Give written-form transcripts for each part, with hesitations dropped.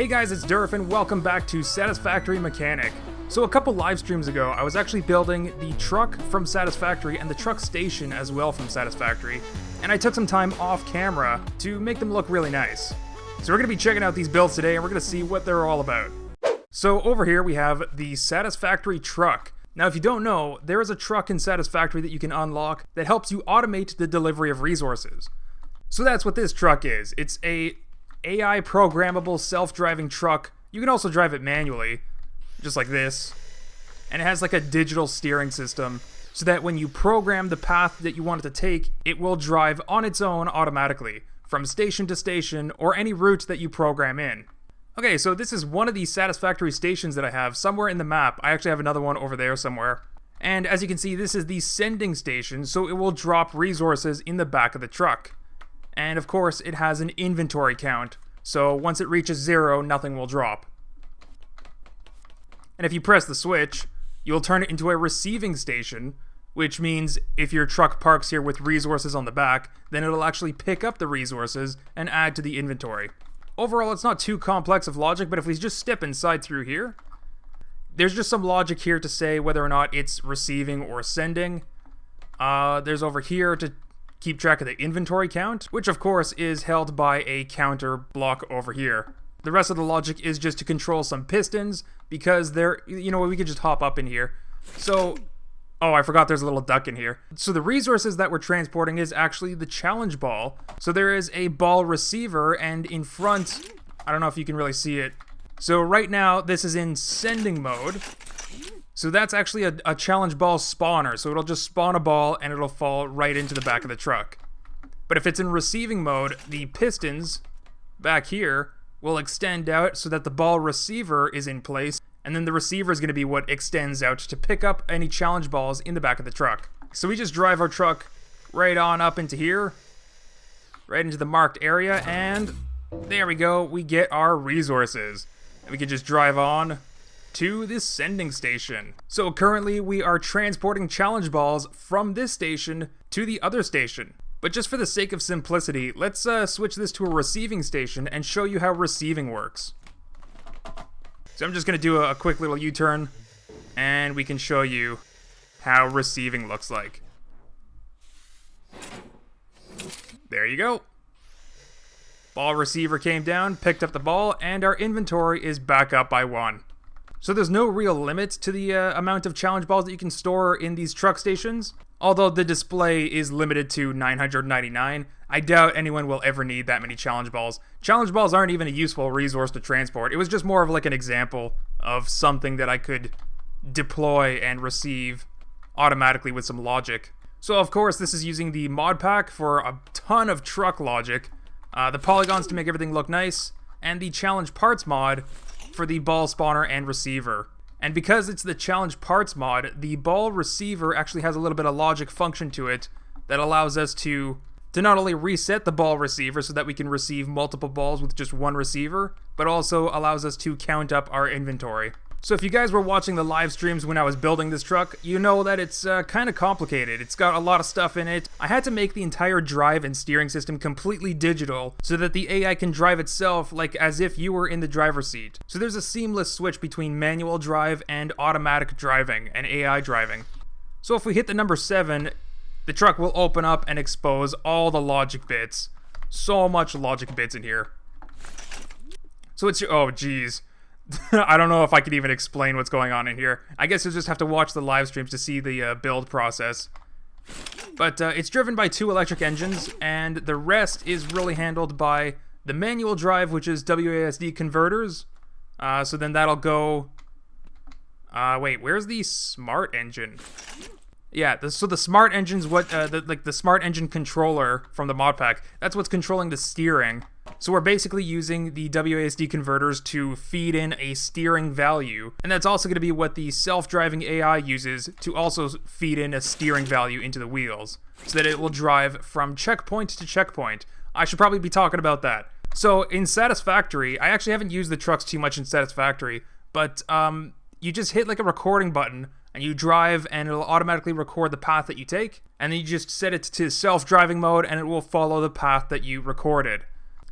Hey guys, it's Durf and welcome back to Satisfactory Mechanic. So a couple live streams ago, I was actually building the truck from Satisfactory and the truck station as well from Satisfactory, and I took some time off camera to make them look really nice. So we're going to be checking out these builds today and we're going to see what they're all about. So over here we have the Satisfactory truck. Now if you don't know, there is a truck in Satisfactory that you can unlock that helps you automate the delivery of resources. So that's what this truck is. It's a AI programmable self-driving truck. You can also drive it manually, just like this. And it has like a digital steering system so that when you program the path that you want it to take, it will drive on its own automatically from station to station or any route that you program in. Okay, so this is one of the Satisfactory stations that I have somewhere in the map. I actually have another one over there somewhere. And as you can see, this is the sending station, so it will drop resources in the back of the truck. And of course, it has an inventory count, so once it reaches 0, nothing will drop. And if you press the switch, you'll turn it into a receiving station, which means if your truck parks here with resources on the back, then it'll actually pick up the resources and add to the inventory. Overall, it's not too complex of logic, but if we just step inside through here, there's just some logic here to say whether or not it's receiving or sending. There's over here to keep track of the inventory count, which of course is held by a counter block over here. The rest of the logic is just to control some pistons, because they're, we could just hop up in here. So, oh, I forgot there's a little duck in here. So the resources that we're transporting is actually the challenge ball. So there is a ball receiver, and in front, I don't know if you can really see it. So right now, this is in sending mode. So that's actually a challenge ball spawner, so it'll just spawn a ball and it'll fall right into the back of the truck. But if it's in receiving mode, the pistons back here will extend out so that the ball receiver is in place, and then the receiver is going to be what extends out to pick up any challenge balls in the back of the truck. So we just drive our truck right on up into here, right into the marked area, and there we go, we get our resources. And we can just drive on to this sending station. So currently we are transporting challenge balls from this station to the other station. But just for the sake of simplicity, let's switch this to a receiving station and show you how receiving works. So I'm just going to do a quick little U-turn and we can show you how receiving looks like. There you go. Ball receiver came down, picked up the ball, and our inventory is back up by 1. So there's no real limit to the amount of challenge balls that you can store in these truck stations. Although the display is limited to 999, I doubt anyone will ever need that many challenge balls. Challenge balls aren't even a useful resource to transport. It was just more of like an example of something that I could deploy and receive automatically with some logic. So of course this is using the mod pack for a ton of truck logic, the polygons to make everything look nice, and the challenge parts mod for the ball spawner and receiver. And because it's the challenge parts mod, the ball receiver actually has a little bit of logic function to it that allows us to not only reset the ball receiver so that we can receive multiple balls with just one receiver, but also allows us to count up our inventory. So if you guys were watching the live streams when I was building this truck, you know that it's kind of complicated. It's got a lot of stuff in it. I had to make the entire drive and steering system completely digital so that the AI can drive itself like as if you were in the driver's seat. So there's a seamless switch between manual drive and automatic driving and AI driving. So if we hit the number 7, the truck will open up and expose all the logic bits. So much logic bits in here. So it's, oh geez. I don't know if I could even explain what's going on in here. I guess you'll just have to watch the live streams to see the build process. But it's driven by 2 electric engines, and the rest is really handled by the manual drive, which is WASD converters. So then that'll go... wait, where's the smart engine? Yeah, so the smart engine's what, the smart engine controller from the mod pack, that's what's controlling the steering. So we're basically using the WASD converters to feed in a steering value, and that's also going to be what the self-driving AI uses to also feed in a steering value into the wheels, so that it will drive from checkpoint to checkpoint. I should probably be talking about that. So in Satisfactory, I actually haven't used the trucks too much in Satisfactory, but you just hit like a recording button, and you drive and it'll automatically record the path that you take, and then you just set it to self-driving mode and it will follow the path that you recorded.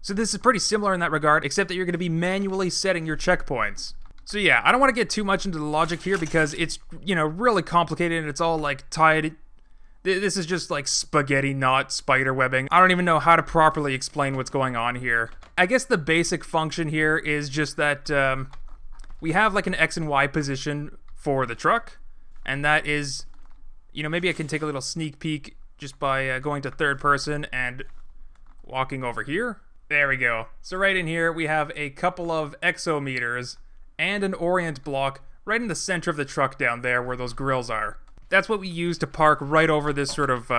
So this is pretty similar in that regard, except that you're going to be manually setting your checkpoints. So yeah, I don't want to get too much into the logic here because it's, really complicated and it's all like tied. This is just like spaghetti knot spider webbing. I don't even know how to properly explain what's going on here. I guess the basic function here is just that we have like an X and Y position for the truck, and that is, maybe I can take a little sneak peek just by going to third person and walking over here. There we go. So right in here we have a couple of exometers and an orient block right in the center of the truck down there where those grills are. That's what we use to park right over this sort of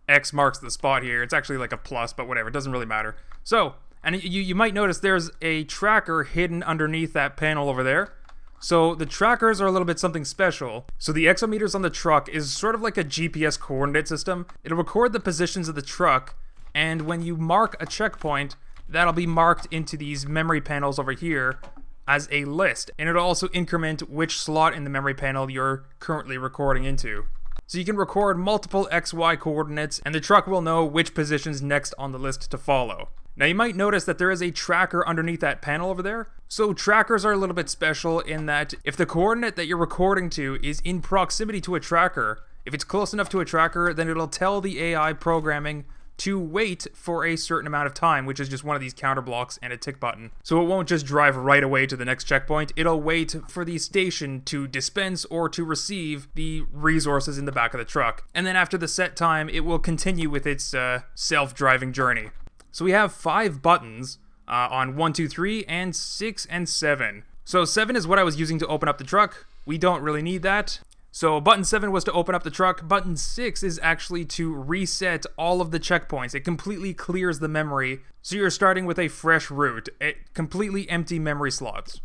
X marks the spot here. It's actually like a plus, but whatever, it doesn't really matter. So, and you might notice there's a tracker hidden underneath that panel over there. So the trackers are a little bit something special. So the exometers on the truck is sort of like a GPS coordinate system. It'll record the positions of the truck, and when you mark a checkpoint, that'll be marked into these memory panels over here as a list, and it'll also increment which slot in the memory panel you're currently recording into. So you can record multiple XY coordinates, and the truck will know which position's next on the list to follow. Now you might notice that there is a tracker underneath that panel over there. So trackers are a little bit special in that if the coordinate that you're recording to is in proximity to a tracker, if it's close enough to a tracker, then it'll tell the AI programming to wait for a certain amount of time, which is just one of these counter blocks and a tick button. So it won't just drive right away to the next checkpoint, it'll wait for the station to dispense or to receive the resources in the back of the truck. And then after the set time, it will continue with its self-driving journey. So we have 5 buttons on 1, 2, 3, and 6 and 7. So 7 is what I was using to open up the truck. We don't really need that. So button 7 was to open up the truck. Button 6 is actually to reset all of the checkpoints. It completely clears the memory, so you're starting with a fresh route, completely empty memory slots.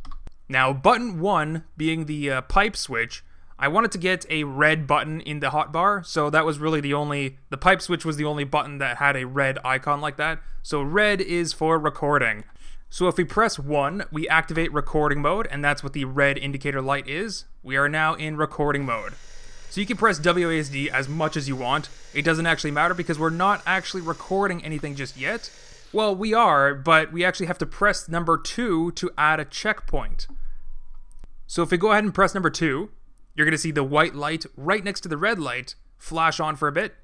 Now button 1, being the pipe switch, I wanted to get a red button in the hotbar, so that was really the pipe switch was the only button that had a red icon like that. So red is for recording. So if we press 1, we activate recording mode, and that's what the red indicator light is. We are now in recording mode. So you can press WASD as much as you want. It doesn't actually matter because we're not actually recording anything just yet. Well, we are, but we actually have to press number 2 to add a checkpoint. So if we go ahead and press number 2, you're going to see the white light right next to the red light flash on for a bit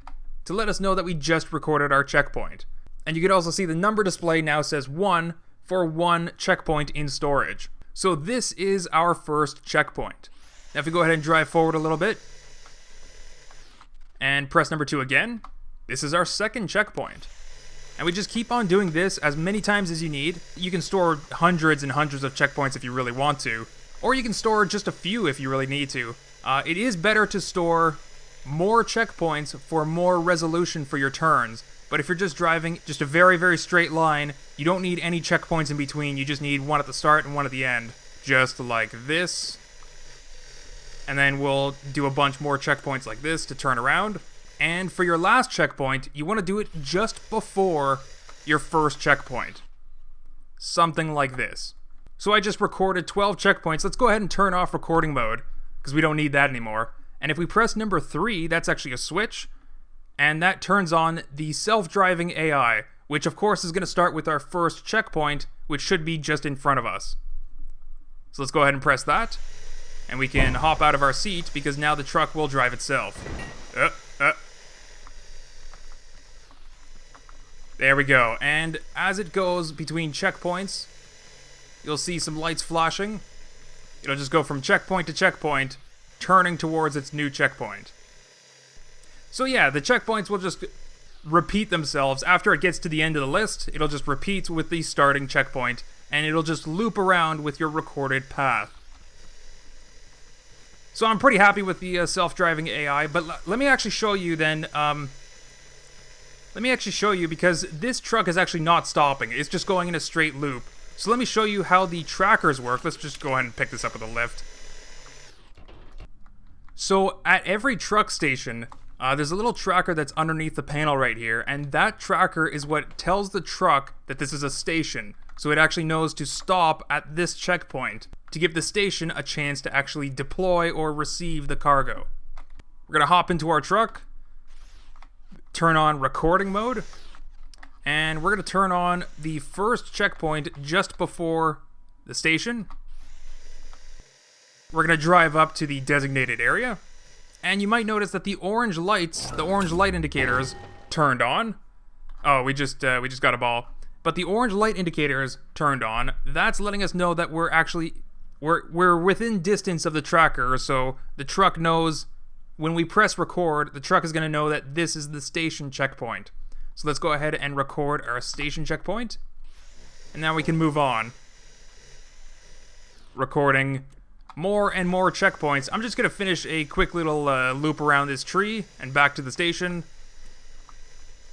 to let us know that we just recorded our checkpoint. And you can also see the number display now says 1 for 1 checkpoint in storage. So this is our first checkpoint. Now if we go ahead and drive forward a little bit and press number 2 again, this is our second checkpoint. And we just keep on doing this as many times as you need. You can store hundreds and hundreds of checkpoints if you really want to, or you can store just a few if you really need to. It is better to store more checkpoints for more resolution for your turns. But if you're just driving just a very, very straight line, you don't need any checkpoints in between. You just need one at the start and one at the end. Just like this. And then we'll do a bunch more checkpoints like this to turn around. And for your last checkpoint, you want to do it just before your first checkpoint. Something like this. So I just recorded 12 checkpoints. Let's go ahead and turn off recording mode, because we don't need that anymore. And if we press number 3, that's actually a switch. And that turns on the self-driving AI, which of course is going to start with our first checkpoint, which should be just in front of us. So let's go ahead and press that. And we can hop out of our seat, because now the truck will drive itself. There we go. And as it goes between checkpoints, you'll see some lights flashing. It'll just go from checkpoint to checkpoint, turning towards its new checkpoint. So yeah, the checkpoints will just repeat themselves. After it gets to the end of the list, it'll just repeat with the starting checkpoint, and it'll just loop around with your recorded path. So I'm pretty happy with the self-driving AI, but let me actually show you then, because this truck is actually not stopping. It's just going in a straight loop. So let me show you how the trackers work. Let's just go ahead and pick this up with a lift. So at every truck station, there's a little tracker that's underneath the panel right here, and that tracker is what tells the truck that this is a station. So it actually knows to stop at this checkpoint to give the station a chance to actually deploy or receive the cargo. We're going to hop into our truck, turn on recording mode. And we're going to turn on the first checkpoint just before the station. We're going to drive up to the designated area. And you might notice that the orange lights, the orange light indicators, turned on. Oh, we just got a ball. But the orange light indicators turned on. That's letting us know that we're within distance of the tracker, so the truck knows when we press record, the truck is going to know that this is the station checkpoint. So let's go ahead and record our station checkpoint. And now we can move on. Recording more and more checkpoints. I'm just going to finish a quick little loop around this tree and back to the station.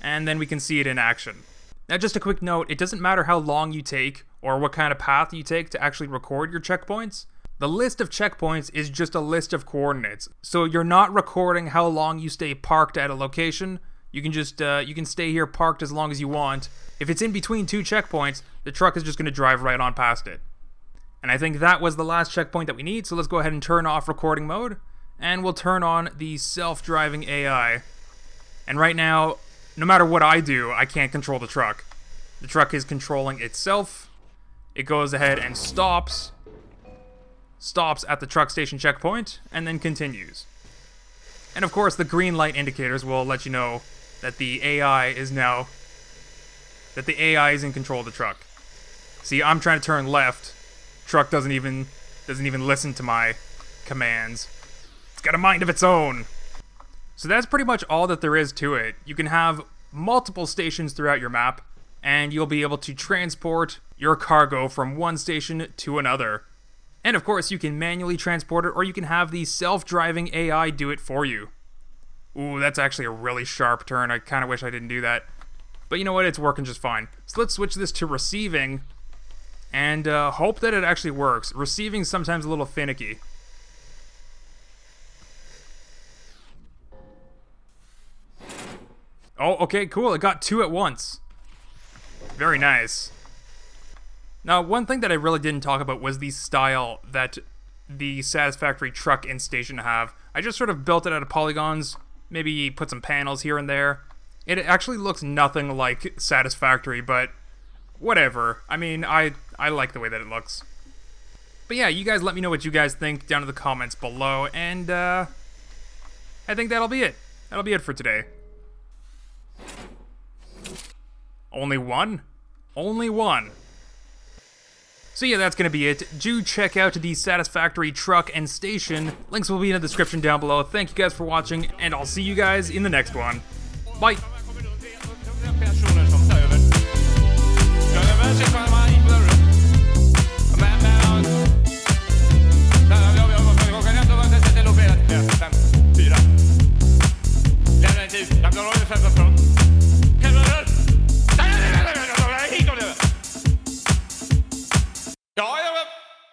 And then we can see it in action. Now just a quick note, it doesn't matter how long you take or what kind of path you take to actually record your checkpoints. The list of checkpoints is just a list of coordinates. So you're not recording how long you stay parked at a location. You can just, you can stay here parked as long as you want. If it's in between two checkpoints, the truck is just going to drive right on past it. And I think that was the last checkpoint that we need, so let's go ahead and turn off recording mode. And we'll turn on the self-driving AI. And right now, no matter what I do, I can't control the truck. The truck is controlling itself. It goes ahead and stops at the truck station checkpoint, and then continues. And of course, the green light indicators will let you know that the AI is in control of the truck. See, I'm trying to turn left. Truck doesn't even listen to my commands. It's got a mind of its own. So that's pretty much all that there is to it. You can have multiple stations throughout your map, and you'll be able to transport your cargo from one station to another. And of course, you can manually transport it, or you can have the self-driving AI do it for you. Ooh, that's actually a really sharp turn. I kind of wish I didn't do that. But you know what? It's working just fine. So let's switch this to receiving, and hope that it actually works. Receiving's sometimes a little finicky. Oh, okay, cool. It got two at once. Very nice. Now, one thing that I really didn't talk about was the style that the Satisfactory truck and station have. I just sort of built it out of polygons, maybe put some panels here and there. It actually looks nothing like Satisfactory, but whatever. I mean, I like the way that it looks. But yeah, you guys let me know what you guys think down in the comments below, and I think that'll be it. That'll be it for today. Only one? Only one. So yeah, that's going to be it. Do check out the Satisfactory truck and station. Links will be in the description down below. Thank you guys for watching, and I'll see you guys in the next one. Bye!